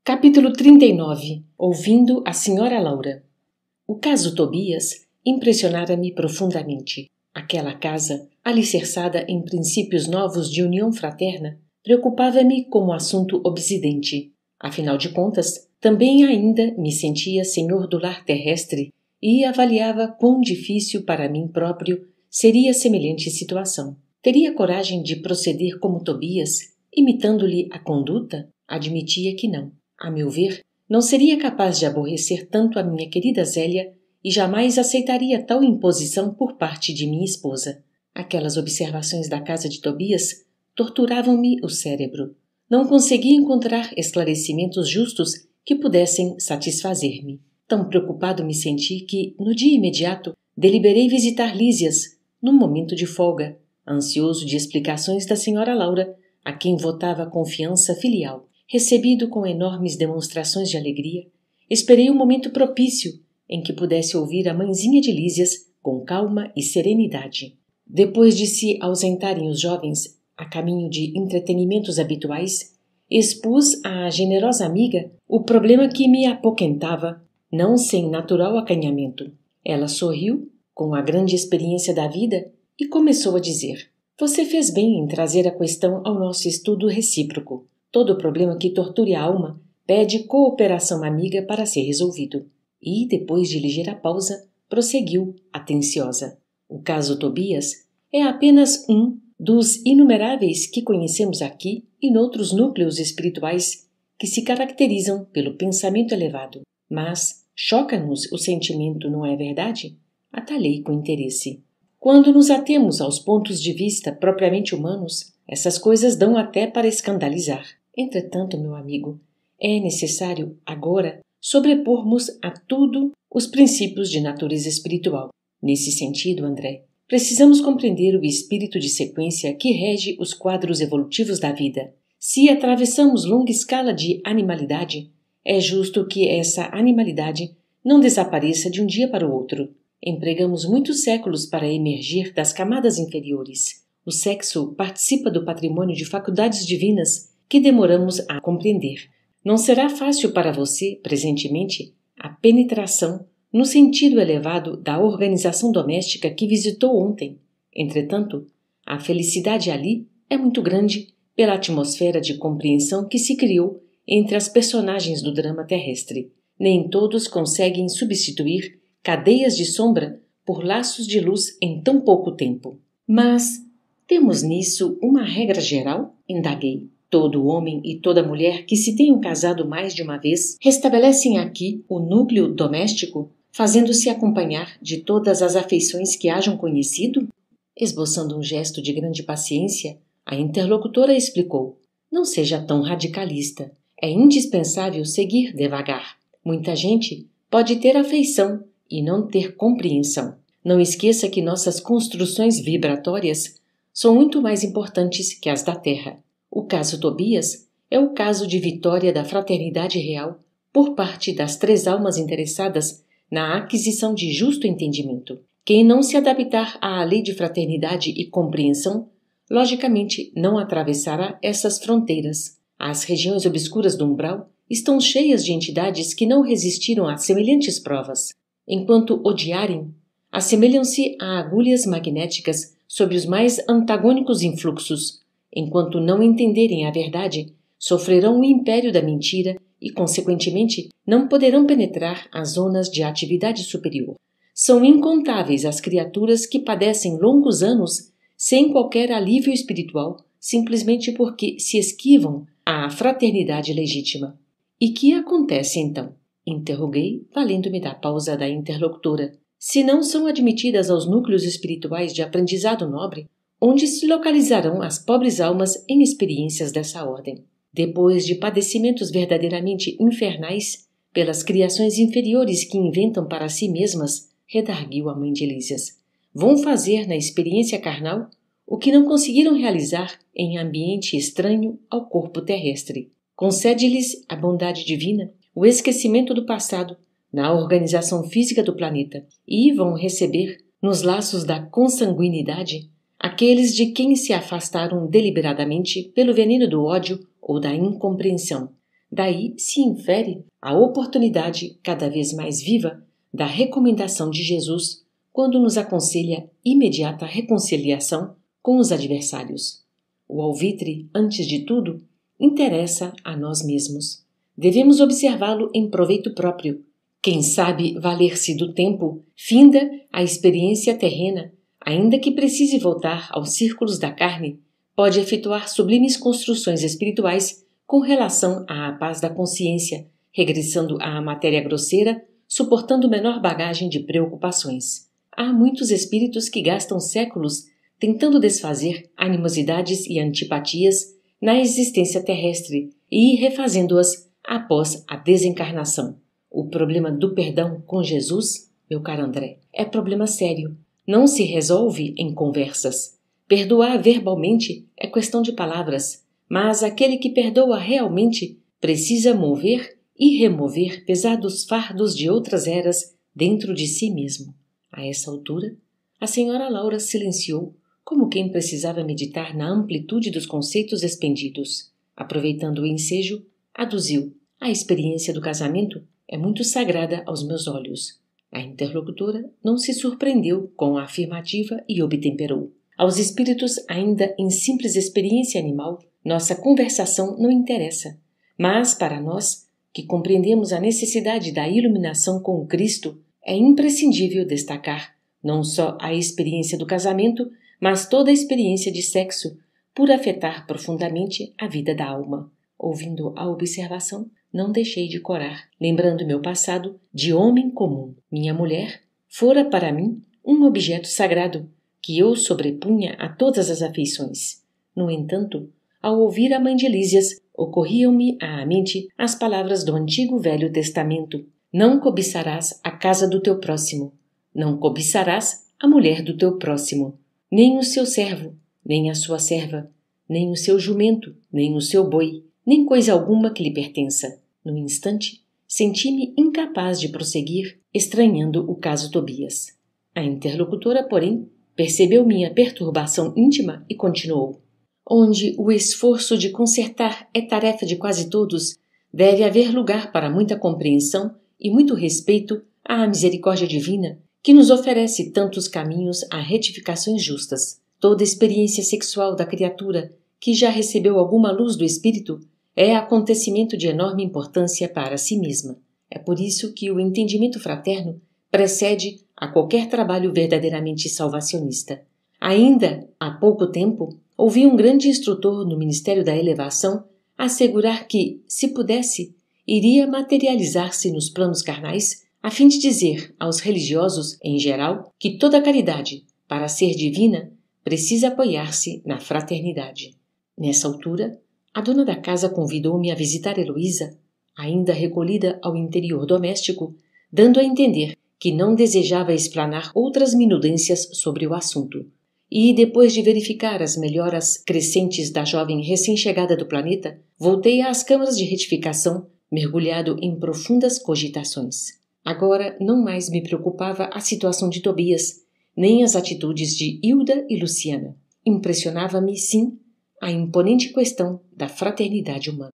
Capítulo 39. Ouvindo a Sra. Laura. O caso Tobias impressionara-me profundamente. Aquela casa, alicerçada em princípios novos de união fraterna, preocupava-me como assunto obsidente. Afinal de contas, também ainda me sentia senhor do lar terrestre e avaliava quão difícil para mim próprio seria semelhante situação. Teria coragem de proceder como Tobias, imitando-lhe a conduta? Admitia que não. A meu ver, não seria capaz de aborrecer tanto a minha querida Zélia e jamais aceitaria tal imposição por parte de minha esposa. Aquelas observações da casa de Tobias torturavam-me o cérebro. Não conseguia encontrar esclarecimentos justos que pudessem satisfazer-me. Tão preocupado me senti que, no dia imediato, deliberei visitar Lísias, num momento de folga, ansioso de explicações da Sra. Laura, a quem votava confiança filial. Recebido com enormes demonstrações de alegria, esperei um momento propício em que pudesse ouvir a mãezinha de Lísias com calma e serenidade. Depois de se ausentarem os jovens a caminho de entretenimentos habituais, expus à generosa amiga o problema que me apoquentava, não sem natural acanhamento. Ela sorriu, com a grande experiência da vida, e começou a dizer: "Você fez bem em trazer a questão ao nosso estudo recíproco. Todo problema que torture a alma pede cooperação amiga para ser resolvido." E, depois de ligeira pausa, prosseguiu, atenciosa: "O caso Tobias é apenas um dos inumeráveis que conhecemos aqui e noutros núcleos espirituais que se caracterizam pelo pensamento elevado. Mas choca-nos o sentimento, não é verdade?" Atalhei com interesse. Quando nos atemos aos pontos de vista propriamente humanos, essas coisas dão até para escandalizar. Entretanto, meu amigo, é necessário, agora, sobrepormos a tudo os princípios de natureza espiritual. Nesse sentido, André, precisamos compreender o espírito de sequência que rege os quadros evolutivos da vida. Se atravessamos longa escala de animalidade, é justo que essa animalidade não desapareça de um dia para o outro. Empregamos muitos séculos para emergir das camadas inferiores. O sexo participa do patrimônio de faculdades divinas que demoramos a compreender. Não será fácil para você, presentemente, a penetração no sentido elevado da organização doméstica que visitou ontem. Entretanto, a felicidade ali é muito grande pela atmosfera de compreensão que se criou entre as personagens do drama terrestre. Nem todos conseguem substituir cadeias de sombra por laços de luz em tão pouco tempo. Mas temos nisso uma regra geral? Indaguei. Todo homem e toda mulher que se tenham casado mais de uma vez restabelecem aqui o núcleo doméstico, fazendo-se acompanhar de todas as afeições que hajam conhecido? Esboçando um gesto de grande paciência, a interlocutora explicou: "Não seja tão radicalista. É indispensável seguir devagar. Muita gente pode ter afeição e não ter compreensão. Não esqueça que nossas construções vibratórias são muito mais importantes que as da Terra. O caso Tobias é o caso de vitória da fraternidade real por parte das 3 almas interessadas na aquisição de justo entendimento. Quem não se adaptar à lei de fraternidade e compreensão, logicamente não atravessará essas fronteiras. As regiões obscuras do umbral estão cheias de entidades que não resistiram a semelhantes provas. Enquanto odiarem, assemelham-se a agulhas magnéticas sob os mais antagônicos influxos. Enquanto não entenderem a verdade, sofrerão o império da mentira e, consequentemente, não poderão penetrar as zonas de atividade superior. São incontáveis as criaturas que padecem longos anos sem qualquer alívio espiritual, simplesmente porque se esquivam à fraternidade legítima. E que acontece então? Interroguei, valendo-me da pausa da interlocutora. Se não são admitidas aos núcleos espirituais de aprendizado nobre, onde se localizarão as pobres almas em experiências dessa ordem? Depois de padecimentos verdadeiramente infernais pelas criações inferiores que inventam para si mesmas, redarguiu a mãe de Lísias, vão fazer na experiência carnal o que não conseguiram realizar em ambiente estranho ao corpo terrestre. Concede-lhes a bondade divina o esquecimento do passado na organização física do planeta e vão receber, nos laços da consanguinidade, aqueles de quem se afastaram deliberadamente pelo veneno do ódio ou da incompreensão. Daí se infere a oportunidade cada vez mais viva da recomendação de Jesus quando nos aconselha imediata reconciliação com os adversários. O alvitre, antes de tudo, interessa a nós mesmos. Devemos observá-lo em proveito próprio. Quem sabe valer-se do tempo, finda a experiência terrena, ainda que precise voltar aos círculos da carne, pode efetuar sublimes construções espirituais com relação à paz da consciência, regressando à matéria grosseira, suportando menor bagagem de preocupações. Há muitos espíritos que gastam séculos tentando desfazer animosidades e antipatias na existência terrestre e refazendo-as após a desencarnação. O problema do perdão com Jesus, meu caro André, é problema sério. Não se resolve em conversas. Perdoar verbalmente é questão de palavras, mas aquele que perdoa realmente precisa mover e remover pesados fardos de outras eras dentro de si mesmo. A essa altura, a senhora Laura silenciou, como quem precisava meditar na amplitude dos conceitos expendidos. Aproveitando o ensejo, aduziu: a experiência do casamento é muito sagrada aos meus olhos. A interlocutora não se surpreendeu com a afirmativa e obtemperou: aos espíritos ainda em simples experiência animal, nossa conversação não interessa. Mas para nós, que compreendemos a necessidade da iluminação com o Cristo, é imprescindível destacar não só a experiência do casamento, mas toda a experiência de sexo, por afetar profundamente a vida da alma. Ouvindo a observação, não deixei de corar, lembrando meu passado de homem comum. Minha mulher fora para mim um objeto sagrado, que eu sobrepunha a todas as afeições. No entanto, ao ouvir a mãe de Lísias, ocorriam-me à mente as palavras do antigo Velho Testamento: não cobiçarás a casa do teu próximo, não cobiçarás a mulher do teu próximo, nem o seu servo, nem a sua serva, nem o seu jumento, nem o seu boi, nem coisa alguma que lhe pertença. No instante, senti-me incapaz de prosseguir, estranhando o caso Tobias. A interlocutora, porém, percebeu minha perturbação íntima e continuou: onde o esforço de consertar é tarefa de quase todos, deve haver lugar para muita compreensão e muito respeito à misericórdia divina, que nos oferece tantos caminhos a retificações justas. Toda experiência sexual da criatura que já recebeu alguma luz do espírito é acontecimento de enorme importância para si mesma. É por isso que o entendimento fraterno precede a qualquer trabalho verdadeiramente salvacionista. Ainda há pouco tempo, ouvi um grande instrutor no Ministério da Elevação assegurar que, se pudesse, iria materializar-se nos planos carnais, a fim de dizer aos religiosos, em geral, que toda caridade, para ser divina, precisa apoiar-se na fraternidade. Nessa altura, a dona da casa convidou-me a visitar Heloísa, ainda recolhida ao interior doméstico, dando a entender que não desejava explanar outras minudências sobre o assunto. E, depois de verificar as melhoras crescentes da jovem recém-chegada do planeta, voltei às câmaras de retificação, mergulhado em profundas cogitações. Agora não mais me preocupava a situação de Tobias, nem as atitudes de Hilda e Luciana. Impressionava-me, sim, a imponente questão da fraternidade humana.